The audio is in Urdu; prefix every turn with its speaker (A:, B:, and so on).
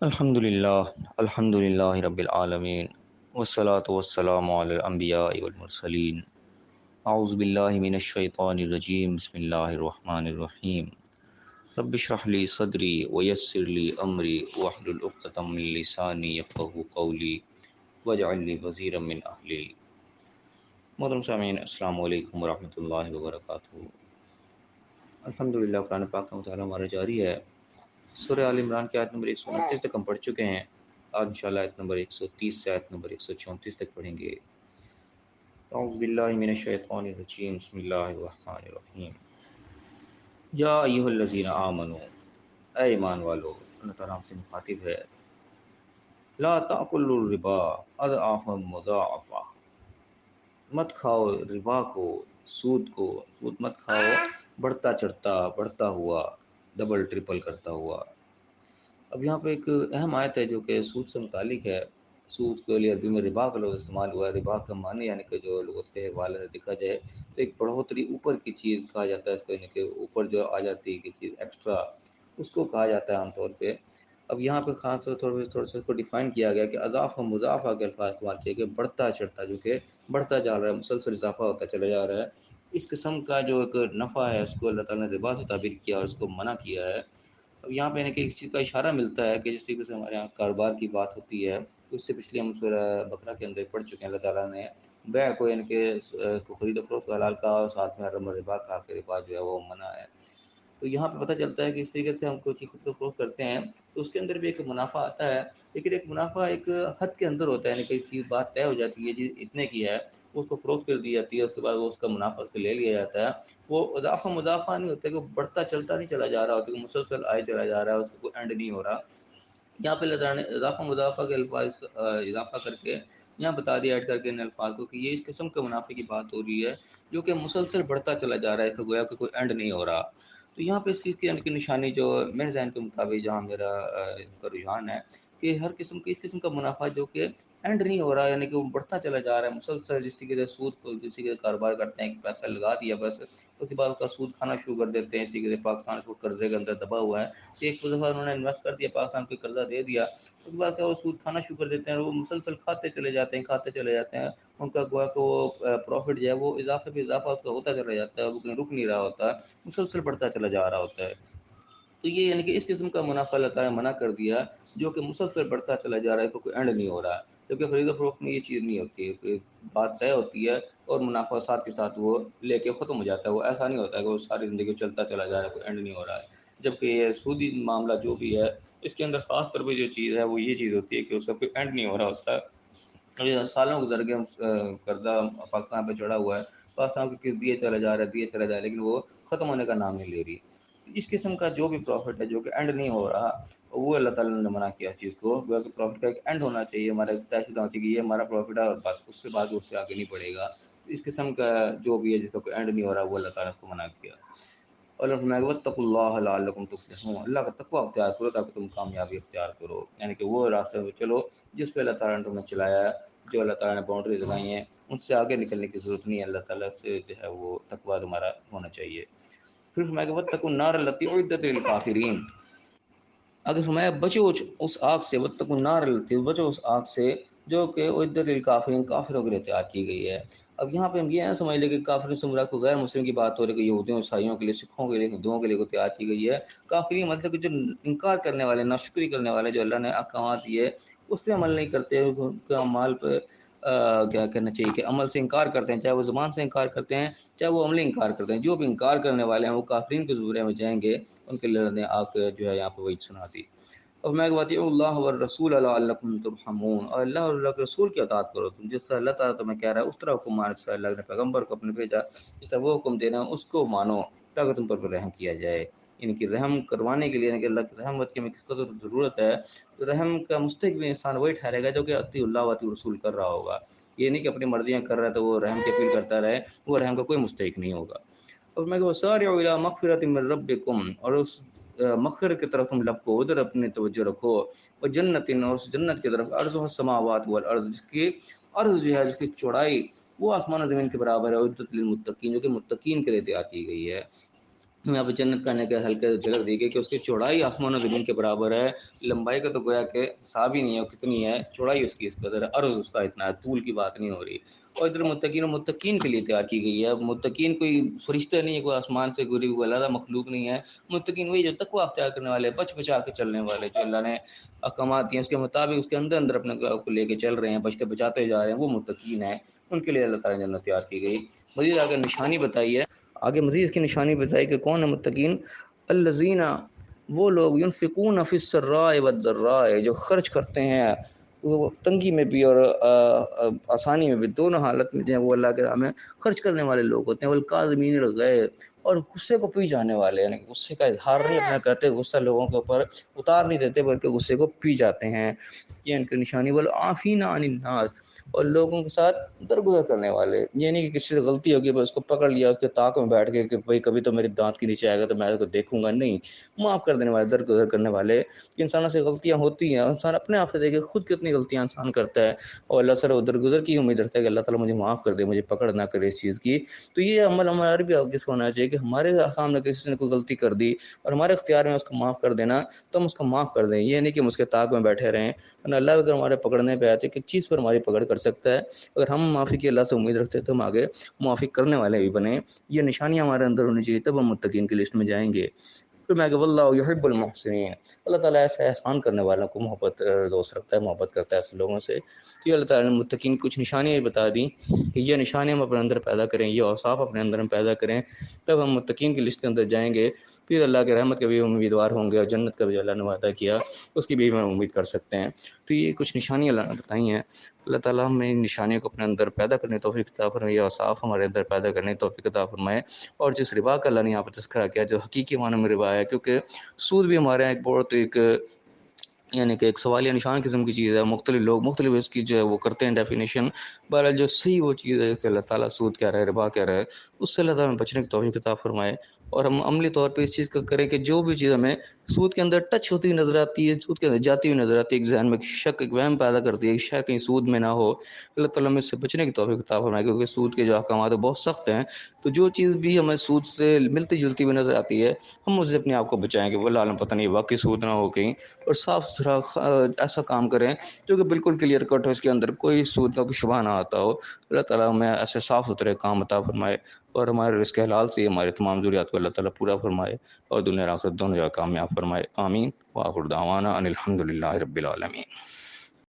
A: الحمد للہ رب العالمین والصلاة والسلام علی الانبیاء والمرسلین اعوذ باللہ من الشیطان الرجیم بسم اللہ الرحمن الرحیم رب اشرح لی صدری ویسر لی امری واحلل عقدۃ من لسانی یفقہوا قولی واجعل لی وزیرا من اہلی۔ محترم سامعین، السلام علیکم ورحمۃ اللہ وبرکاتہ۔ الحمدللہ قرآن پاک کا مطالعہ ہمارا جاری ہے۔ سورہ آل عمران کی آیت نمبر 129 تک ہم پڑھ چکے ہیں۔ آج انشاءاللہ آیت نمبر 130 سے آیت نمبر 134 تک پڑھیں گے۔ اعوذ باللہ من الشیطان الرجیم بسم اللہ الرحمن الرحیم۔ یا ایھا الذین آمنوا، اے ایمان والو، اللہ تعالیٰ ہم سے مخاطب ہے۔ لا تأکلوا الربا اضعافا مضاعفہ، مت کھاؤ ربا کو، سود کو، سود مت کھاؤ بڑھتا چڑھتا، بڑھتا ہوا، ڈبل ٹرپل کرتا ہوا۔ اب یہاں پہ ایک اہم آیت ہے جو کہ سود سے متعلق ہے۔ سود کے لیے عربی میں ربا کا لفظ استعمال ہوا ہے۔ ربا کا معنی یعنی کہ جو لغت کے حوالے سے دیکھا جائے تو ایک بڑھوتری، اوپر کی چیز کہا جاتا ہے اس کو، یعنی کہ اوپر جو آ جاتی ہے کہ چیز ایکسٹرا، اس کو کہا جاتا ہے عام طور پہ۔ اب یہاں پہ خاص طور پر تھوڑا سا اس کو ڈیفائن کیا گیا کہ اضاف و مضافہ کے الفاظ استعمال کیے کہ بڑھتا چڑھتا، جو کہ بڑھتا جا رہا ہے، مسلسل اضافہ ہوتا چلا جا رہا ہے۔ اس قسم کا جو ایک نفع ہے اس کو اللہ تعالیٰ نے ربا سے تعبیر کیا اور اس کو منع کیا ہے۔ اب یہاں پہ یعنی کہ اس چیز کا اشارہ ملتا ہے کہ جس طریقے سے ہمارے یہاں کاروبار کی بات ہوتی ہے، اس سے پچھلے ہم سورہ بقرہ کے اندر پڑھ چکے ہیں۔ اللہ تعالیٰ نے بیع کو یعنی کہ اس کو خرید و فروخت حلال کا، اور ساتھ میں حرم ربا کا کہ ربا جو ہے وہ منع ہے۔ تو یہاں پہ پتہ چلتا ہے کہ اس طریقے سے ہم کوئی چیز خرید و فروخت کرتے ہیں تو اس کے اندر بھی ایک منافع آتا ہے، لیکن ایک منافع ایک حد کے اندر ہوتا ہے، یعنی کہ چیز بات طے ہو جاتی ہے، چیز اتنے کی ہے، اس کو فروخت کر دی جاتی ہے، اس کے بعد وہ اس کا منافع اس کو لے لیا جاتا ہے۔ وہ اضافہ مضافہ نہیں ہوتا کہ وہ بڑھتا چلتا نہیں چلا جا رہا ہوتا، کہ مسلسل آئے چلا جا رہا ہے، اس کو کوئی اینڈ نہیں ہو رہا۔ یہاں پہ اللہ تعالیٰ نے اضافہ مضافہ کے الفاظ اضافہ کر کے یہاں بتا دیا، ایڈ کر کے ان الفاظ کو، کہ یہ اس قسم کے منافع کی بات ہو رہی ہے جو کہ مسلسل بڑھتا چلا جا رہا ہے، کہ گویا کہ کوئی اینڈ نہیں ہو رہا۔ تو یہاں پہ اس چیز کی یعنی کہ نشانی جو میرے ذہن کے مطابق جہاں میرا اس کا رجحان ہے کہ ہر قسم کی اس قسم کا منافع جو کہ اینڈ نہیں ہو رہا، یعنی کہ وہ بڑھتا چلا جا رہا ہے مسلسل، جس طریقے سے سود کو کسی کے کاروبار کرتے ہیں کہ پیسہ لگا دیا بس، اس کے بعد اس کا سود کھانا شروع کر دیتے ہیں۔ اسی کے پاکستان اس کو قرضے کے اندر دبا ہوا ہے کہ ایک دفعہ انہوں نے انویسٹ کر دیا، پاکستان کو قرضہ دے دیا، اس کے بعد کیا وہ سود کھانا شروع کر دیتے ہیں، اور وہ مسلسل کھاتے چلے جاتے ہیں، کھاتے چلے جاتے ہیں۔ ان کا گویا کہ وہ پروفٹ جو ہے وہ اضافے پہ اضافہ اس کا ہوتا چلا جاتا ہے، وہ رک نہیں رہا ہوتا، مسلسل بڑھتا چلا جا رہا ہوتا ہے۔ تو یہ یعنی کہ اس قسم کا منافع اللہ تعالیٰ نے منع کر دیا جو کہ مسلسل بڑھتا چلا جا رہا ہے، کوئی اینڈ نہیں ہو رہا ہے۔ جبکہ خرید و فروخت میں یہ چیز نہیں ہوتی ہے کہ بات طے ہوتی ہے اور منافع ساتھ کے ساتھ وہ لے کے ختم ہو جاتا ہے۔ وہ ایسا نہیں ہوتا ہے کہ وہ ساری زندگی چلتا چلا جا رہا ہے، کوئی اینڈ نہیں ہو رہا ہے۔ جبکہ یہ سودی معاملہ جو بھی ہے، اس کے اندر خاص طور پہ جو چیز ہے وہ یہ چیز ہوتی ہے کہ اس کا کوئی اینڈ نہیں ہو رہا ہوتا ہے۔ سالوں گزر کے قرضہ پاکستان پہ چڑھا ہوا ہے، پاکستان کو کس دیے چلا جا رہا ہے، دیے چلا جا رہا ہے، لیکن وہ ختم ہونے کا نام نہیں لے رہی۔ اس قسم کا جو بھی پروفٹ ہے جو کہ اینڈ نہیں ہو رہا، وہ اللہ تعالیٰ نے منع کیا چیز کو، کہ پروفٹ کا ایک اینڈ ہونا چاہیے، ہمارا طے شدہ ہونا چاہیے کہ یہ ہمارا پروفٹ ہے اور بس، اس سے بعد اس سے آگے نہیں بڑھے گا۔ اس قسم کا جو بھی ہے جس کا کوئی اینڈ نہیں ہو رہا، وہ اللہ تعالیٰ نے اس کو منع کیا۔ اور واتقوا اللہ لعلکم تفلحون، اللہ کا تقویٰ اختیار کرو تاکہ تم کامیابی اختیار کرو، یعنی کہ وہ راستے میں چلو جس پہ اللہ تعالیٰ نے تمہیں چلایا ہے، جو اللہ تعالیٰ نے باؤنڈریز لگائی ہیں ان سے آگے نکلنے کی ضرورت نہیں ہے، اللہ تعالیٰ سے جو ہے وہ تقویٰ تمہارا ہونا چاہیے۔ پھر فرمایا کہ واتقوا النار التی اعدت للکافرین، اگر فرمایا بچو اس آگ سے، واتقوا النار التی، بچو اس آگ سے جو کہ اعدت للکافرین، کافروں کے لیے تیار کی گئی ہے۔ اب یہاں پہ ہم یہ نہ سمجھ لیں کہ کافروں سے مراد کو غیر مسلم کی بات ہو رہی ہے، کہ یہودیوں عیسائیوں کے لیے، سکھوں کے لیے، ہندوؤں کے لیے کو تیار کی گئی ہے۔ کافرین مطلب کہ جو انکار کرنے والے، ناشکری کرنے والے، جو اللہ نے احکامات دیے اس پہ عمل نہیں کرتے، ان کے اعمال پہ کیا کرنا چاہیے کہ عمل سے انکار کرتے ہیں، چاہے وہ زبان سے انکار کرتے ہیں چاہے وہ عملی انکار کرتے ہیں۔ جو بھی انکار کرنے والے ہیں وہ کافرین کے زمرے میں جائیں گے، ان کے لیے نے آ کے جو ہے یہاں پہ وہی سنا دی۔ اور میں کہتی ہوں اللہ والرسول لعلکم ترحمون، اور اللہ اور اللہ کے رسول کی اطاعت کرو تم، جس طرح اللہ تعالیٰ تمہیں کہہ رہا ہے اس طرح حکم مانو، جس طرح اللہ نے پیغمبر کو اپنے بھیجا جس طرح وہ حکم دے رہے ہیں اس کو مانو، تاکہ تم پر رحم کیا جائے۔ ان کی رحم کروانے کے لیے، یعنی کہ اللہ کی رحمت کی ہمیں کس قدر ضرورت ہے، تو رحم کا مستحق بھی انسان وہی ٹھہرے گا جو کہ اطیع اللہ و اطیع رسول کر رہا ہوگا۔ یہ نہیں کہ اپنی مرضیاں کر رہا ہے تو وہ رحم کی اپیل کرتا رہے، وہ رحم کا کوئی مستحق نہیں ہوگا۔ اور میں کہ سارعوا الی مغفرۃ من ربکم، اور اس مغفرت کی طرف تم لب کو ادھر اپنی توجہ رکھو، اور جنت، اور اس جنت کی طرف ارض السماوات والارض، جس کی عرض جو ہے، جس کی چوڑائی وہ آسمان و زمین کے برابر ہے، عدت للمتقین، جو کہ متقین کے لیے تیار کی گئی ہے۔ یہاں پہ جنت کا کے ہلکے جگہ دی گئی کہ اس کی چوڑائی آسمان و زمین کے برابر ہے، لمبائی کا تو گویا کہ حساب ہی نہیں ہے کتنی ہے، چوڑائی اس کی اس قدر ہے، عرض اس کا اتنا ہے، طول کی بات نہیں ہو رہی۔ اور ادھر متقین کے لیے تیار کی گئی ہے۔ متقین کوئی فرشتے نہیں ہے، کوئی آسمان سے گری ہوئی علیحدہ مخلوق نہیں ہے، متقین وہی جو تقویٰ اختیار کرنے والے، بچ بچا کے چلنے والے، جو اللہ نے احکامات دیے اس کے مطابق اس کے اندر اندر اپنے کو لے کے چل رہے ہیں، بچتے بچاتے جا رہے ہیں، وہ متقین ہیں، ان کے لیے اللہ تعالیٰ نے جنت تیار کی گئی۔ مزید آگے نشانی بتائی ہے، آگے مزید اس کی نشانی بتائی کہ کون ہے متقین؟ الذین، وہ لوگ ينفقون فی السراء والضراء، جو خرچ کرتے ہیں وہ تنگی میں بھی اور آسانی میں بھی، دونوں حالت میں جو ہے وہ اللہ کے راہ میں خرچ کرنے والے لوگ ہوتے ہیں۔ والکاظمین الغیظ، اور غصے کو پی جانے والے، یعنی غصے کا اظہار نہیں اپنا کرتے، غصہ لوگوں کے اوپر اتار نہیں دیتے بلکہ غصے کو پی جاتے ہیں، یہ ان کی نشانی۔ والعافین عن الناس، اور لوگوں کے ساتھ درگزر کرنے والے، یعنی کہ کسی سے غلطی ہوگی بس اس کو پکڑ لیا، اس کے طاق میں بیٹھ گئے کہ بھائی کبھی تو میرے دانت کے نیچے آئے گا تو میں اس کو دیکھوں گا نہیں، معاف کر دینے والے، درگزر کرنے والے۔ انسانوں سے غلطیاں ہوتی ہیں، انسان اپنے آپ سے دیکھے خود کتنی غلطیاں انسان کرتا ہے اور اللہ سے درگزر کی امید رکھتا ہے کہ اللہ تعالیٰ مجھے معاف کر دے، مجھے پکڑ نہ کرے اس چیز کی۔ تو یہ عمل ہمارے بھی آگے سے ہونا چاہیے کہ ہمارے سامنے کسی نے کوئی غلطی کر دی اور ہمارے اختیار میں اس کو معاف کر دینا، تو ہم اس کو معاف کر دیں، یہ نہیں کہ ہم اس کے طاق میں بیٹھے رہیں۔ ورنہ اللہ اگر ہمارے پکڑنے پہ آتے کہ کس چیز پر ہماری پکڑ کر سکتا ہے، اگر ہم معافی کی اللہ سے امید رکھتے ہیں تو ہم آگے معافی کرنے والے بھی بنیں، یہ نشانیاں ہمارے اندر ہونی چاہیے، تب ہم متقین کی لسٹ میں جائیں گے۔ پھر میں کہ واللہ یحب المحسنین، اللہ تعالیٰ ایسے احسان کرنے والوں کو محبت دوست رکھتا ہے، محبت کرتا ہے ایسے لوگوں سے۔ تو یہ اللہ تعالیٰ نے متقین کی کچھ نشانیاں بتا دیں کہ یہ نشانیاں ہم اپنے اندر پیدا کریں، یہ اوصاف اپنے اندر ہم پیدا کریں، تب ہم متقین کی لسٹ کے اندر جائیں گے، پھر اللہ کے رحمت کے بھی امیدوار ہوں گے اور جنت کا بھی اللہ نے وعدہ کیا اس کی بھی ہم امید کر سکتے ہیں۔ تو یہ کچھ نشانیاں اللہ نے بتائی ہیں، اللہ تعالیٰ ہمیں ان نشانیوں کو اپنے اندر پیدا کرنے کی توفیق عطا فرمائے، یہ اوصاف ہمارے اندر پیدا کرنے کی توفیق عطا فرمائے۔ اور جس ربا کا اللہ نے یہاں پر تذکرہ کیا جو حقیقی معنی میں ربا ہے، کیونکہ سود بھی ہمارے یہاں ایک بہت یعنی کہ ایک سوالیہ نشان قسم کی چیز ہے، مختلف لوگ مختلف اس کی جو ہے وہ کرتے ہیں ڈیفینیشن، بہرحال جو صحیح وہ چیز ہے کہ اللہ تعالیٰ سود کیا رہا ہے، ربا کیا رہا ہے، اس سے اللہ تعالیٰ ہمیں بچنے کی توفیق عطا فرمائے، اور ہم عملی طور پہ اس چیز کا کریں کہ جو بھی چیز ہمیں سود کے اندر ٹچ ہوتی ہوئی نظر آتی ہے، سود کے اندر جاتی ہوئی نظر آتی ہے، ایک ذہن میں شک، ایک وہم پیدا کرتی ہے کہ شاید کہیں سود میں نہ ہو، اللہ تعالیٰ ہمیں اس سے بچنے کی توفیق عطا فرمائے، کیونکہ سود کے جو احکامات ہیں بہت سخت ہیں۔ تو جو چیز بھی ہمیں سود سے ملتی جلتی ہوئی نظر آتی ہے ہم اسے اپنے آپ کو بچائیں گے، واللہ عالم پتہ نہیں واقعی سود نہ ہو کہیں، اور صاف ستھرا ایسا کام کریں جو کہ بالکل کلیئر کٹ ہو، اس کے اندر کوئی سود کا کوئی شبہ نہ آتا ہو۔ اللہ تعالیٰ ہمیں ایسے صاف ستھرے کام عطا فرمائے اور ہمارے رزق حلال سے ہمارے تمام ضروریات کو اللہ تعالیٰ پورا فرمائے اور دنیا اور آخرت دونوں جگہ کامیاب فرمائے، آمین۔ وآخر دعوانا ان الحمد للہ رب العالمین۔